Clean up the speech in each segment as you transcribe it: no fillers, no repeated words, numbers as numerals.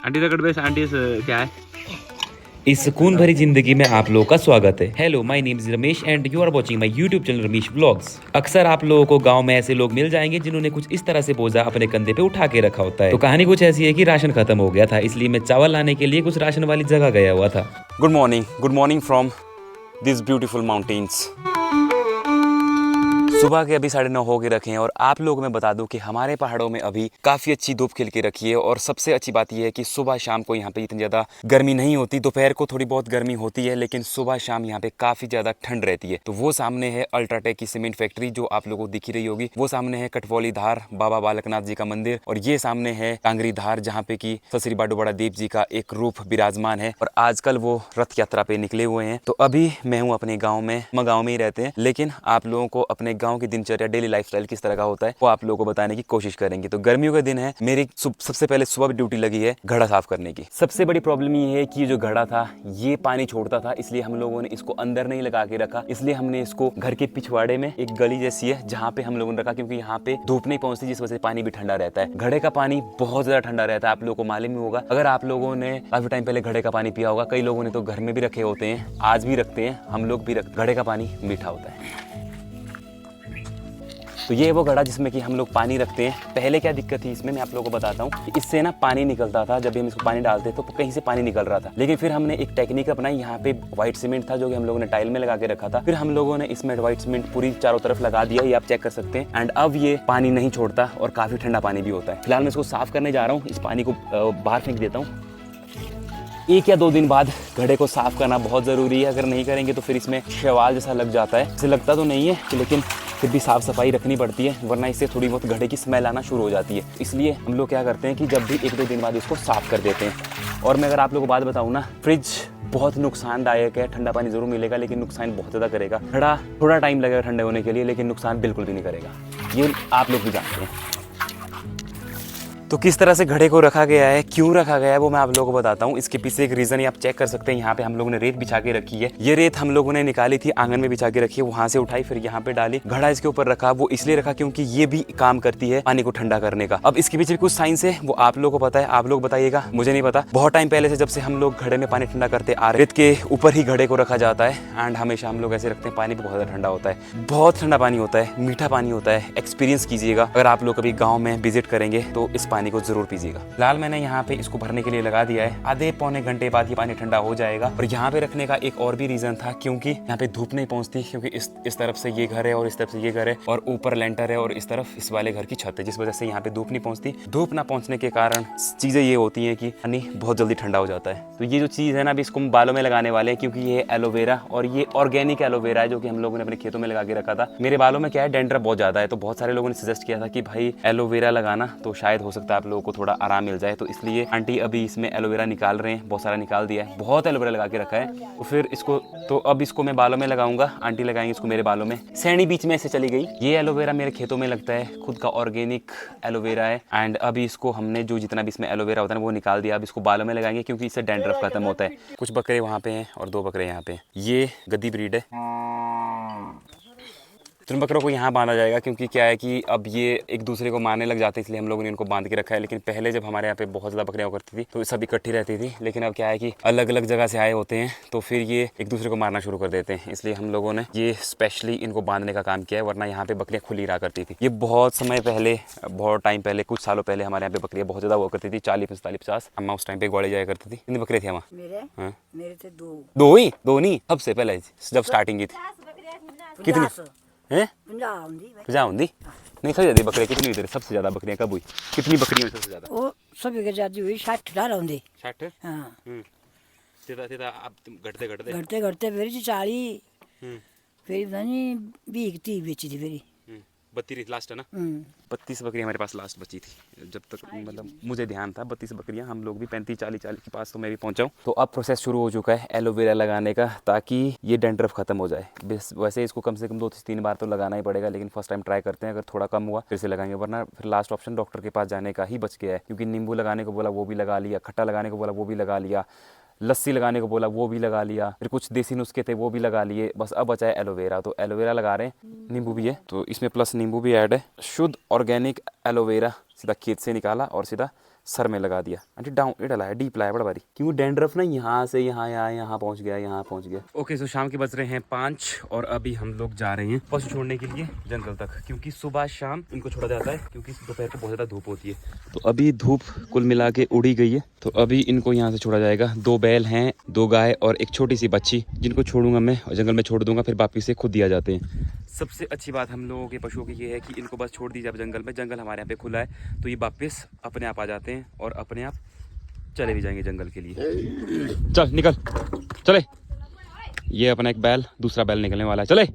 Aunty रगड़ base aunty क्या है? इस सुकून भरी जिंदगी में आप लोगों का स्वागत है। Hello, my name is Ramesh and you are watching my YouTube channel Ramesh vlogs. अक्सर आप लोगों को गांव में ऐसे लोग मिल जाएंगे जिन्होंने कुछ इस तरह से बोझा अपने कंधे पे उठा के रखा होता है। तो कहानी कुछ ऐसी है कि राशन खत्म हो गया था, इसलिए मैं चावल लाने के लिए कुछ राशन वाली जगह गया हुआ था। Good morning from this beautiful mountains. सुबह के अभी 9:30 हो के रखे हैं और आप लोगों को मैं बता दूं कि हमारे पहाड़ों में अभी काफ़ी अच्छी धूप खिल के रखी है। और सबसे अच्छी बात यह है कि सुबह शाम को यहाँ पे इतनी ज़्यादा गर्मी नहीं होती। दोपहर को थोड़ी बहुत गर्मी होती है, लेकिन सुबह शाम यहाँ पे काफ़ी ज़्यादा ठंड रहती है। तो वो सामने है अल्ट्राटेक की सीमेंट फैक्ट्री जो आप लोगों को दिख रही होगी। वो सामने है कटवौली धार बाबा बालकनाथ जी का मंदिर, और ये सामने है कांगरी धार जहाँ पे की सत श्री बाडू बड़ा देव जी का एक रूप विराजमान है। और आजकल वो रथ यात्रा पे निकले हुए हैं। तो अभी मैं हूँ अपने गाँव में, हम गाँव में ही रहते हैं, लेकिन आप लोगों को अपने गाँव की दिनचर्या, डेली लाइफस्टाइल किस तरह का होता है वो आप लोगों को बताने की कोशिश करेंगे। तो गर्मियों का दिन है, मेरी सबसे पहले सुबह ड्यूटी लगी है घड़ा साफ करने की। सबसे बड़ी प्रॉब्लम ये है कि जो घड़ा था ये पानी छोड़ता था, इसलिए हम लोगों ने इसको अंदर नहीं लगा के रखा। इसलिए हमने इसको घर के पिछवाड़े में एक गली जैसी है जहाँ पे हम लोगों ने रखा, क्योंकि यहाँ पे धूप नहीं पहुंचती, जिस वजह से पानी भी ठंडा रहता है। घड़े का पानी बहुत ज्यादा ठंडा रहता है, आप लोगों को मालूम ही होगा। अगर आप लोगों ने काफी टाइम पहले घड़े का पानी पिया होगा, कई लोगों ने तो घर में भी रखे होते हैं, आज भी रखते हैं, हम लोग भी घड़े का पानी मीठा होता है। तो ये वो घड़ा जिसमें कि हम लोग पानी रखते हैं। पहले क्या दिक्कत थी इसमें, मैं आप लोगों को बताता हूँ। इससे ना पानी निकलता था, जब भी हम इसको पानी डालते तो कहीं से पानी निकल रहा था। लेकिन फिर हमने एक टेक्निक अपनाई, यहाँ पे व्हाइट सीमेंट था जो कि हम लोगों ने टाइल में लगा के रखा था। फिर हम लोगों ने इसमें व्हाइट सीमेंट पूरी चारों तरफ लगा दिया, ये आप चेक कर सकते हैं। एंड अब ये पानी नहीं छोड़ता और काफी ठंडा पानी भी होता है। फिलहाल मैं इसको साफ करने जा रहा हूँ, इस पानी को बाहर फेंक देता हूँ। 1 या 2 दिन बाद घड़े को साफ करना बहुत ज़रूरी है। अगर नहीं करेंगे तो फिर इसमें शैवाल जैसा लग जाता है। इसे लगता तो नहीं है, लेकिन फिर भी साफ़ सफाई रखनी पड़ती है, वरना इससे थोड़ी बहुत घड़े की स्मेल आना शुरू हो जाती है। इसलिए हम लोग क्या करते हैं कि जब भी 1-2 दिन बाद इसको साफ़ कर देते हैं। और मैं अगर आप लोगों को बात बताऊँ ना, फ्रिज बहुत नुकसानदायक है। ठंडा पानी ज़रूर मिलेगा, लेकिन नुकसान बहुत ज़्यादा करेगा। घड़ा थोड़ा टाइम लगेगा ठंडे होने के लिए, लेकिन नुकसान बिल्कुल भी नहीं करेगा, ये आप लोग भी जानते हैं। तो किस तरह से घड़े को रखा गया है, क्यों रखा गया है, वो मैं आप लोगों को बताता हूँ। इसके पीछे एक रीज़न आप चेक कर सकते हैं। यहाँ पे हम लोगों ने रेत बिछा के रखी है। ये रेत हम लोगों ने निकाली थी, आंगन में बिछा के रखी है, वहाँ से उठाई फिर यहाँ पे डाली, घड़ा इसके ऊपर रखा। वो इसलिए रखा क्योंकि ये भी काम करती है पानी को ठंडा करने का। अब इसके पीछे कुछ साइंस है, वो आप लोगों को पता है, आप लोग बताइएगा, मुझे नहीं पता। बहुत टाइम पहले से जब से हम लोग घड़े में पानी ठंडा करते आ रहे, रेत के ऊपर ही घड़े को रखा जाता है। एंड हमेशा हम लोग ऐसे रखते हैं, पानी भी बहुत ज़्यादा ठंडा होता है, बहुत ठंडा पानी होता है, मीठा पानी होता है। एक्सपीरियंस कीजिएगा, अगर आप लोग कभी गाँव में विजिट करेंगे तो इस पानी को जरूर पीजिएगा। फिलहाल मैंने यहाँ पे इसको भरने के लिए लगा दिया है। आधे पौने घंटे बाद ये पानी ठंडा हो जाएगा। और यहाँ पे रखने का एक और भी रीजन था, क्योंकि यहाँ पे धूप नहीं पहुँचती, क्योंकि इस तरफ से ये घर है और इस तरफ से ये घर है, और ऊपर लेंटर है और इस तरफ इस वाले घर की छत है, जिस वजह से यहाँ पे धूप नहीं पहुँचती। धूप ना पहुँचने के कारण चीज़ें ये होती हैं कि पानी बहुत जल्दी ठंडा हो जाता है। तो ये जो चीज़ है ना, अभी इसको हम बालों में लगाने वाले हैं, क्योंकि ये एलोवेरा, और ये ऑर्गेनिक एलोवेरा है जो कि हम लोगों ने अपने खेतों में लगा के रखा था। मेरे बालों में क्या है, डेंड्रफ बहुत ज़्यादा है, तो बहुत सारे लोगों ने सजेस्ट किया था कि भाई एलोवेरा लगाना, तो शायद हो सकता है आप लोगों को थोड़ा आराम मिल जाए। तो इसलिए आंटी अभी इसमें एलोवेरा निकाल रहे हैं, बहुत सारा निकाल दिया है, बहुत एलोवेरा लगा के रखा है। तो फिर इसको, तो अब इसको मैं बालों में लगाऊंगा, आंटी लगाएंगे इसको मेरे बालों में। सैनी बीच में से चली गई। ये एलोवेरा मेरे खेतों में लगता है, खुद का ऑर्गेनिक एलोवेरा है। एंड अभी इसको हमने जो जितना भी इसमें एलोवेरा होता है वो निकाल दिया। अब इसको बालों में लगाएंगे, क्योंकि इससे डैंड्रफ खत्म होता है। कुछ बकरे वहाँ पे हैं और 2 बकरे यहाँ पे। ये गद्दी ब्रीड है। तो इन बकरों को यहाँ बांधा जाएगा, क्योंकि क्या है कि अब ये एक दूसरे को मारने लग जाते हैं, इसलिए हम लोगों ने इनको बांध के रखा है। लेकिन पहले जब हमारे यहाँ पे बहुत ज़्यादा बकरियाँ करती थी तो सब इकट्ठी रहती थी, लेकिन अब क्या है कि अलग अलग जगह से आए होते हैं, तो फिर ये एक दूसरे को मारना शुरू कर देते हैं। इसलिए हम लोगों ने ये स्पेशली इनको बांधने का काम किया है, वरना यहाँ पे बकरियाँ खुली रहा करती थी। ये बहुत समय पहले, बहुत टाइम पहले, कुछ सालों पहले हमारे यहाँ पे बकरियाँ बहुत ज़्यादा हुआ करती थी, 40, 45, 50। अम्मा उस टाइम पे ग्वाड़े जाया करती थी। कितनी बकरियाँ थी अम्मा? मेरे थे 2 दो नहीं, सबसे पहले जब स्टार्टिंग की थी। कितनी है? 50 होंगी नहीं, सबसे ज़्यादा बकरियाँ कितनी हुई? सबसे ज़्यादा बकरियाँ कब हुई? कितनी बकरियाँ सबसे ज़्यादा? वो सब एक जाती हुई 60 होंगे। 60? हाँ, सीधा अब घटते घटते घटते घटते फिर 40, फिर नहीं 20 30 बेची थी फिर। 32 लास्ट है ना? 32 बकरियाँ हमारे पास लास्ट बची थी, जब तक मतलब मुझे ध्यान था। 32 बकरियाँ, हम लोग भी 35 40 के पास तो मैं भी पहुँचा हूँ। तो अब प्रोसेस शुरू हो चुका है एलोवेरा लगाने का, ताकि ये डैंड्रफ खत्म हो जाए। वैसे इसको कम से कम 2 से 3 बार तो लगाना ही पड़ेगा, लेकिन फर्स्ट टाइम ट्राई करते हैं। अगर थोड़ा कम हुआ फिर से लगाएंगे, वरना फिर लास्ट ऑप्शन डॉक्टर के पास जाने का ही बच गया है। क्योंकि नींबू लगाने को बोला वो भी लगा लिया, खट्टा लगाने को बोला वो भी लगा लिया, लस्सी लगाने को बोला वो भी लगा लिया, फिर कुछ देसी नुस्खे थे वो भी लगा लिए, बस अब बचा है एलोवेरा। तो एलोवेरा लगा रहे हैं, नींबू भी है तो इसमें प्लस नींबू भी ऐड है। शुद्ध ऑर्गेनिक एलोवेरा सीधा खेत से निकाला और सीधा सर में लगा दिया। आंटी डाउन ये डला है, डीप लाया बड़ा बारी, क्योंकि डेंड्रफ ना यहाँ से यहाँ पहुँच गया, यहाँ पहुँच गया। ओके, सो शाम के बज रहे हैं 5 और अभी हम लोग जा रहे हैं पशु छोड़ने के लिए जंगल तक, क्योंकि सुबह शाम इनको छोड़ा जाता है, क्योंकि दोपहर को बहुत ज़्यादा धूप होती है। तो अभी धूप कुल मिला के उड़ी गई है, तो अभी इनको यहाँ से छोड़ा जाएगा। 2 बैल हैं, 2 गाय और एक छोटी सी बच्ची, जिनको छोड़ूंगा मैं और जंगल में छोड़ दूंगा, फिर वापिस से खुद दिया जाते हैं। सबसे अच्छी बात हम लोगों के पशुओं की ये है कि इनको बस छोड़ दीजिए आप जंगल में, जंगल हमारे यहाँ पे खुला है, तो ये वापस अपने आप आ जाते हैं और अपने आप चले भी जाएंगे जंगल के लिए। चल निकल, चले। ये अपना एक बैल, दूसरा बैल निकलने वाला है, चले।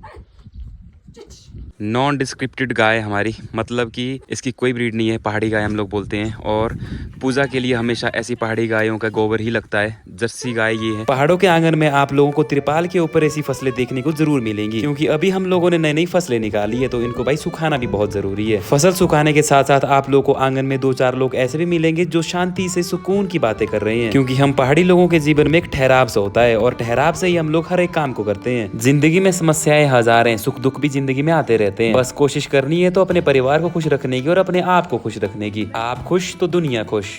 नॉन डिस्क्रिप्टेड गाय हमारी, मतलब कि इसकी कोई ब्रीड नहीं है, पहाड़ी गाय हम लोग बोलते हैं। और पूजा के लिए हमेशा ऐसी पहाड़ी गायों का गोबर ही लगता है। जर्सी गाय ये है। पहाड़ों के आंगन में आप लोगों को त्रिपाल के ऊपर ऐसी फसलें देखने को जरूर मिलेंगी, क्योंकि अभी हम लोगों ने नई नई फसलें निकाली है, तो इनको भाई सुखाना भी बहुत जरूरी है। फसल सुखाने के साथ साथ आप लोगों को आंगन में 2-4 लोग ऐसे भी मिलेंगे जो शांति से सुकून की बातें कर रहे हैं, क्योंकि हम पहाड़ी लोगों के जीवन में एक ठहराव सा होता है और ठहराव से ही हम लोग हर एक काम को करते हैं। जिंदगी में समस्याएं हजार हैं, सुख दुख भी जिंदगी में आते रहते हैं, बस कोशिश करनी है तो अपने परिवार को खुश रखने की और अपने आप को खुश रखने की। आप खुश तो दुनिया खुश।